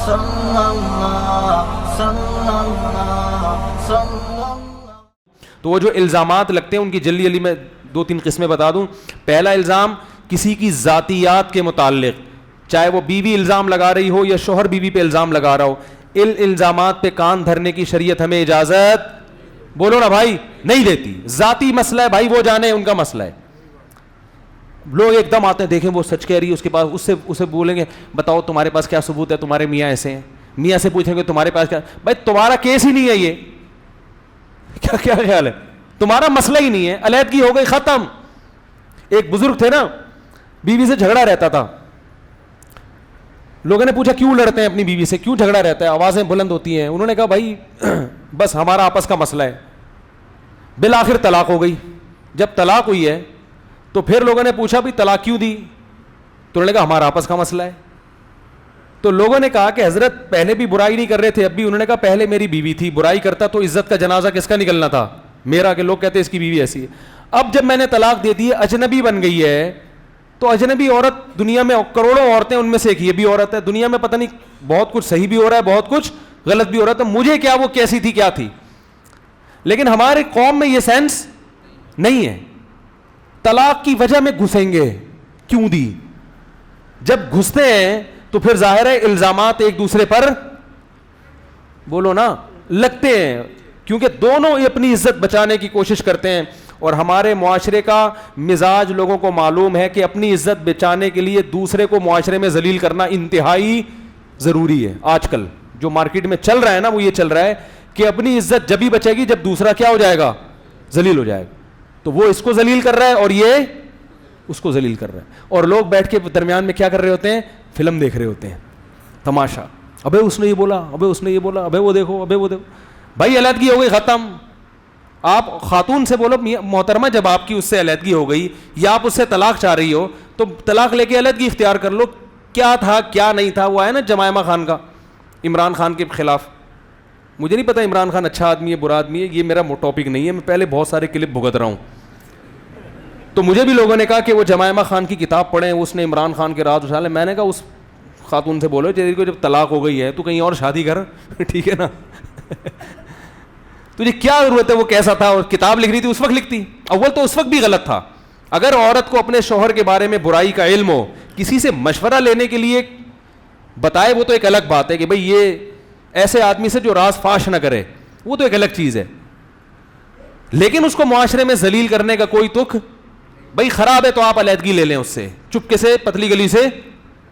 صلی اللہ صلی اللہ صلی اللہ۔ تو وہ جو الزامات لگتے ہیں ان کی جلدی جلدی میں 2-3 قسمیں بتا دوں۔ پہلا الزام کسی کی ذاتیات کے متعلق، چاہے وہ بیوی الزام لگا رہی ہو یا شوہر بیوی پہ الزام لگا رہا ہو، ان الزامات پہ کان دھرنے کی شریعت ہمیں اجازت، بولو نا بھائی، نہیں دیتی۔ ذاتی مسئلہ ہے بھائی، وہ جانے ان کا مسئلہ ہے۔ لوگ ایک دم آتے ہیں، دیکھیں وہ سچ کہہ رہی ہے، اس کے پاس اسے بولیں گے بتاؤ تمہارے پاس کیا ثبوت ہے، تمہارے میاں ایسے ہیں، میاں سے پوچھیں گے تمہارے پاس کیا، بھائی تمہارا کیس ہی نہیں ہے، یہ کیا خیال ہے، تمہارا مسئلہ ہی نہیں ہے، علیحدگی ہو گئی، ختم۔ ایک بزرگ تھے نا، بیوی سے جھگڑا رہتا تھا، لوگوں نے پوچھا کیوں لڑتے ہیں اپنی بیوی سے، کیوں جھگڑا رہتا ہے، آوازیں بلند ہوتی ہیں، انہوں نے کہا بھائی بس ہمارا آپس کا مسئلہ ہے۔ بالآخر طلاق ہو گئی۔ جب طلاق ہوئی ہے تو پھر لوگوں نے پوچھا بھی طلاق کیوں دی، تو انہوں نے کہا ہمارا آپس کا مسئلہ ہے۔ تو لوگوں نے کہا کہ حضرت پہلے بھی برائی نہیں کر رہے تھے اب بھی، انہوں نے کہا پہلے میری بیوی تھی، برائی کرتا تو عزت کا جنازہ کس کا نکلنا تھا، میرا، کہ لوگ کہتے ہیں اس کی بیوی ایسی ہے۔ اب جب میں نے طلاق دے دی ہے، اجنبی بن گئی ہے، تو اجنبی عورت دنیا میں کروڑوں عورتیں، ان میں سے ایک یہ بھی عورت ہے، دنیا میں پتہ نہیں بہت کچھ صحیح بھی ہو رہا ہے، بہت کچھ غلط بھی ہو رہا ہے، تو مجھے کیا وہ کیسی تھی کیا تھی۔ لیکن ہمارے قوم میں یہ سینس نہیں ہے، طلاق کی وجہ میں گھسیں گے، کیوں دی، جب گھستے ہیں تو پھر ظاہر ہے الزامات ایک دوسرے پر، بولو نا، لگتے ہیں، کیونکہ دونوں اپنی عزت بچانے کی کوشش کرتے ہیں۔ اور ہمارے معاشرے کا مزاج لوگوں کو معلوم ہے کہ اپنی عزت بچانے کے لیے دوسرے کو معاشرے میں ذلیل کرنا انتہائی ضروری ہے۔ آج کل جو مارکیٹ میں چل رہا ہے نا، وہ یہ چل رہا ہے کہ اپنی عزت جبھی بچے گی جب دوسرا کیا ہو جائے گا، ذلیل ہو جائے گا۔ تو وہ اس کو ذلیل کر رہا ہے اور یہ اس کو ذلیل کر رہا ہے، اور لوگ بیٹھ کے درمیان میں کیا کر رہے ہوتے ہیں، فلم دیکھ رہے ہوتے ہیں، تماشا، ابے اس نے یہ بولا، ابے اس نے یہ بولا، ابے وہ دیکھو، ابے وہ دیکھو۔ بھائی علیحدگی ہو گئی، ختم۔ آپ خاتون سے بولو محترمہ جب آپ کی اس سے علیحدگی ہو گئی یا آپ اس سے طلاق چاہ رہی ہو تو طلاق لے کے علیحدگی اختیار کر لو۔ کیا تھا کیا نہیں تھا، وہ آیا نا جمائمہ خان کا عمران خان کے خلاف، مجھے نہیں پتا عمران خان اچھا آدمی ہے برا آدمی ہے، یہ میرا ٹاپک نہیں ہے، میں پہلے بہت سارے کلپ بھگت رہا ہوں، تو مجھے بھی لوگوں نے کہا کہ وہ جمائمہ خان کی کتاب پڑھیں، اس نے عمران خان کے راز اٹھا لے۔ میں نے کہا اس خاتون سے بولو تیری کو جب طلاق ہو گئی ہے تو کہیں اور شادی کر، ٹھیک ہے نا، تجھے کیا ضرورت ہے وہ کیسا تھا، اور کتاب لکھ رہی تھی اس وقت لکھتی، اول تو اس وقت بھی غلط تھا۔ اگر عورت کو اپنے شوہر کے بارے میں برائی کا علم ہو، کسی سے مشورہ لینے کے لیے بتائے، وہ تو ایک الگ بات ہے کہ بھئی یہ ایسے آدمی سے جو راز فاش نہ کرے، وہ تو ایک الگ چیز ہے، لیکن اس کو معاشرے میں ذلیل کرنے کا کوئی تک، بھئی خراب ہے تو آپ علیحدگی لے لیں اس سے، چپکے سے پتلی گلی سے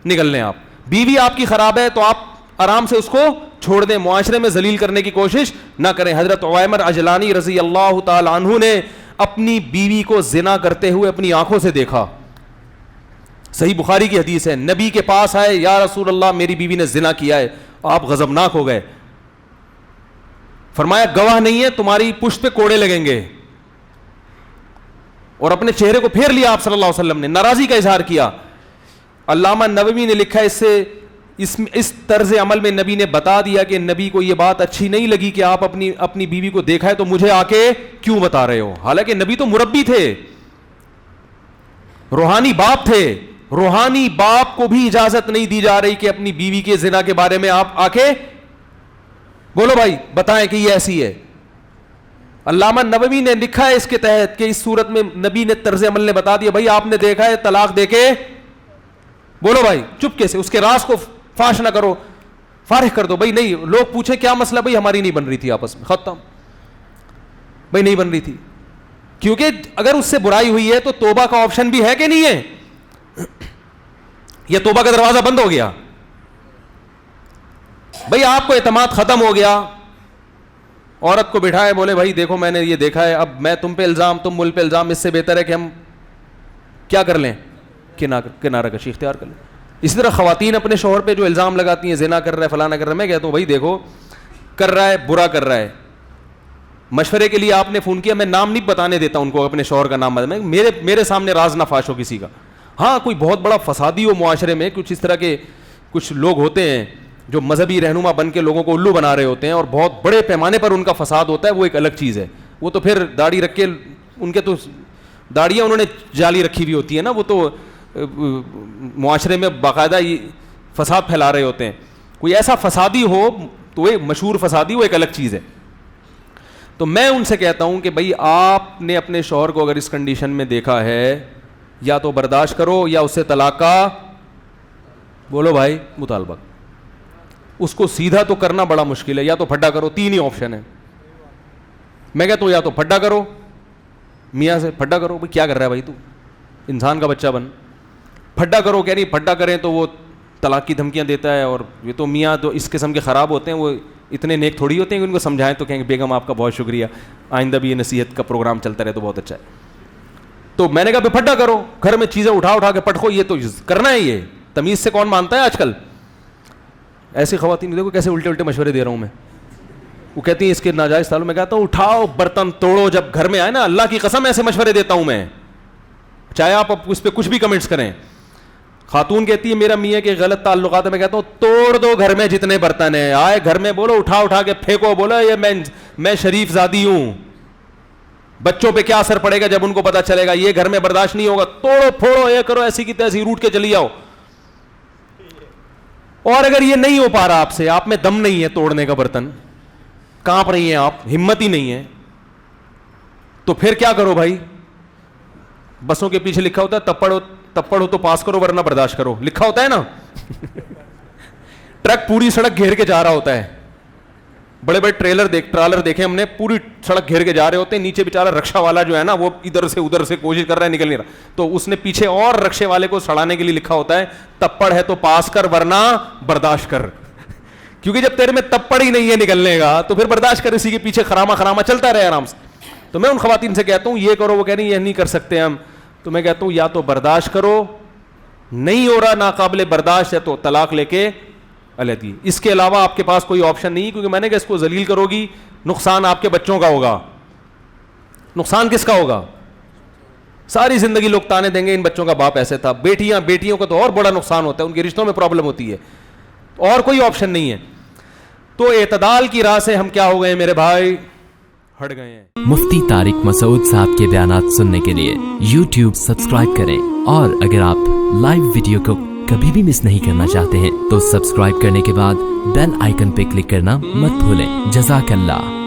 نکل لیں۔ آپ بیوی آپ کی خراب ہے تو آپ آرام سے اس کو چھوڑ دیں، معاشرے میں ذلیل کرنے کی کوشش نہ کریں۔ حضرت عویمر عجلانی رضی اللہ تعالی عنہ نے اپنی بیوی کو زنا کرتے ہوئے اپنی آنکھوں سے دیکھا، صحیح بخاری کی حدیث ہے، نبی کے پاس آئے، یا رسول اللہ میری بیوی نے زنا کیا ہے، آپ غضبناک ہو گئے، فرمایا گواہ نہیں ہے، تمہاری پشت پہ کوڑے لگیں گے، اور اپنے چہرے کو پھیر لیا آپ صلی اللہ علیہ وسلم نے، ناراضی کا اظہار کیا۔ علامہ نووی نے لکھا اس سے اس طرز عمل میں نبی نے بتا دیا کہ نبی کو یہ بات اچھی نہیں لگی کہ آپ اپنی بیوی کو دیکھا ہے تو مجھے آ کے کیوں بتا رہے ہو، حالانکہ نبی تو مربی تھے، روحانی باپ تھے، روحانی باپ کو بھی اجازت نہیں دی جا رہی کہ اپنی بیوی کے زنا کے بارے میں آپ آ کے بولو بھائی بتائیں کہ یہ ایسی ہے۔ علامہ نووی نے لکھا ہے اس کے تحت کہ اس صورت میں نبی نے طرز عمل نے بتا دیا، بھائی آپ نے دیکھا ہے طلاق دے کے بولو بھائی چپکے سے اس کے راز کو فاش نہ کرو، فارغ کر دو، بھائی نہیں، لوگ پوچھیں کیا مسئلہ، بھائی ہماری نہیں بن رہی تھی آپس میں، ختم، بھائی نہیں بن رہی تھی، کیونکہ اگر اس سے برائی ہوئی ہے تو توبہ کا آپشن بھی ہے کہ نہیں ہے، یا توبہ کا دروازہ بند ہو گیا، بھائی آپ کو اعتماد ختم ہو گیا، عورت کو بٹھائے بولے بھائی دیکھو میں نے یہ دیکھا ہے، اب میں تم پہ الزام تم مل پہ الزام، اس سے بہتر ہے کہ ہم کیا کر لیں، کنارہ کشی اختیار کر لیں۔ اسی طرح خواتین اپنے شوہر پہ جو الزام لگاتی ہیں زنا کر رہا ہے فلانا کر رہا ہے، میں کہتا ہوں بھائی دیکھو کر رہا ہے برا کر رہا ہے، مشورے کے لیے آپ نے فون کیا، میں نام نہیں بتانے دیتا ان کو، اپنے شوہر کا نام میرے سامنے راز نہ فاش ہو کسی کا۔ ہاں کوئی بہت بڑا فسادی ہو معاشرے میں، کچھ اس طرح کے کچھ لوگ ہوتے ہیں جو مذہبی رہنما بن کے لوگوں کو الو بنا رہے ہوتے ہیں اور بہت بڑے پیمانے پر ان کا فساد ہوتا ہے، وہ ایک الگ چیز ہے، وہ تو پھر داڑھی رکھ کے ان کے تو داڑیاں انہوں نے جالی رکھی ہوئی ہوتی ہے نا، وہ تو معاشرے میں باقاعدہ فساد پھیلا رہے ہوتے ہیں، کوئی ایسا فسادی ہو تو ایک مشہور فسادی وہ ایک الگ چیز ہے. تو میں ان سے کہتا ہوں کہ بھائی آپ نے اپنے شوہر کو اگر اس کنڈیشن میں دیکھا ہے, یا تو برداشت کرو یا اس سے طلاق کا بولو بھائی مطالبہ. اس کو سیدھا تو کرنا بڑا مشکل ہے, یا تو پھڈا کرو, 3 ہی آپشن ہے. میں کہتا ہوں یا تو پھڈا کرو, میاں سے پھڈا کرو, بھائی کیا کر رہا ہے بھائی تو, انسان کا بچہ بن. پھڈا کرو کہہ نہیں, پھڈا کریں تو وہ طلاق کی دھمکیاں دیتا ہے, اور یہ تو میاں تو اس قسم کے خراب ہوتے ہیں, وہ اتنے نیک تھوڑی ہوتے ہیں کہ ان کو سمجھائیں تو کہیں گے بیگم آپ کا بہت شکریہ, آئندہ بھی یہ نصیحت کا پروگرام چلتا رہے تو بہت اچھا ہے. تو میں نے کہا بھائی پھڈا کرو, گھر میں چیزیں اٹھا کے پٹکو, یہ تو کرنا ہے, یہ تمیز سے کون مانتا ہے آج کل. ایسی خواتین دیکھو کیسے الٹے مشورے دے رہا ہوں میں. وہ کہتی ہیں اس کے ناجائز تعلق. میں کہتا ہوں اٹھاؤ برتن توڑو, جب گھر میں آئے نا, اللہ کی قسم ایسے مشورے دیتا ہوں میں, چاہے آپ اس پہ کچھ بھی کمنٹس کریں. خاتون کہتی ہے میرا میاں کے غلط تعلقات ہے, میں کہتا ہوں توڑ دو گھر میں جتنے برتن ہیں, آئے گھر میں بولو اٹھا کے پھینکو, بولو یہ میں شریف زادی ہوں. بچوں پہ کیا اثر پڑے گا جب ان کو پتا چلے گا, یہ گھر میں برداشت نہیں ہوگا, توڑو پھوڑو, یہ کرو, ایسی کی تیسی روٹ کے چلی جاؤ. اور اگر یہ نہیں ہو پا رہا آپ سے, آپ میں دم نہیں ہے توڑنے کا برتن, کانپ رہی ہیں آپ, ہمت ہی نہیں ہے, تو پھر کیا کرو بھائی. بسوں کے پیچھے لکھا ہوتا ہے تپڑ ہو تو پاس کرو ورنہ برداشت کرو, لکھا ہوتا ہے نا. ٹرک پوری سڑک گھیر کے جا رہا ہوتا ہے, بڑے بڑے ٹرالر دیکھے ہم نے, پوری سڑک گھیر کے جا رہے ہوتے ہیں, نیچے بیچارہ رکشہ والا جو ہے نا وہ ادھر سے کوشش کر رہا ہے, نکل نہیں رہا, تو اس نے پیچھے اور رکشے والے کو سڑانے کے لیے لکھا ہوتا ہے تپڑ ہے تو پاس کر ورنہ برداشت کر. کیونکہ جب تیرے میں تپڑ ہی نہیں ہے نکلنے کا تو پھر برداشت کر, اسی کے پیچھے خراما چلتا رہے آرام سے. تو میں ان خواتین سے کہتا ہوں یہ کرو, وہ کہہ رہی ہیں یہ نہیں کر سکتے ہم. تو میں کہتا ہوں یا تو برداشت کرو, نہیں ہو رہا, ناقابل برداشت ہے, تو طلاق لے کے علیحدگی. اس کے علاوہ آپ کے پاس کوئی آپشن نہیں, کیونکہ میں نے کہا اس کو ذلیل کرو گی, نقصان آپ کے بچوں کا ہوگا. نقصان کس کا ہوگا؟ ساری زندگی لوگ تانے دیں گے ان بچوں کا باپ ایسے تھا. بیٹیوں کا تو اور بڑا نقصان ہوتا ہے, ان کے رشتوں میں پرابلم ہوتی ہے, اور کوئی آپشن نہیں ہے. تو اعتدال کی راہ سے ہم کیا ہو گئے میرے بھائی, ہٹ گئے ہیں. مفتی طارق مسعود صاحب کے بیانات سننے کے لیے YouTube سبسکرائب کریں, اور اگر آپ لائیو ویڈیو کو کبھی بھی مس نہیں کرنا چاہتے ہیں تو سبسکرائب کرنے کے بعد بیل آئیکن پہ کلک کرنا مت بھولیں. جزاک اللہ.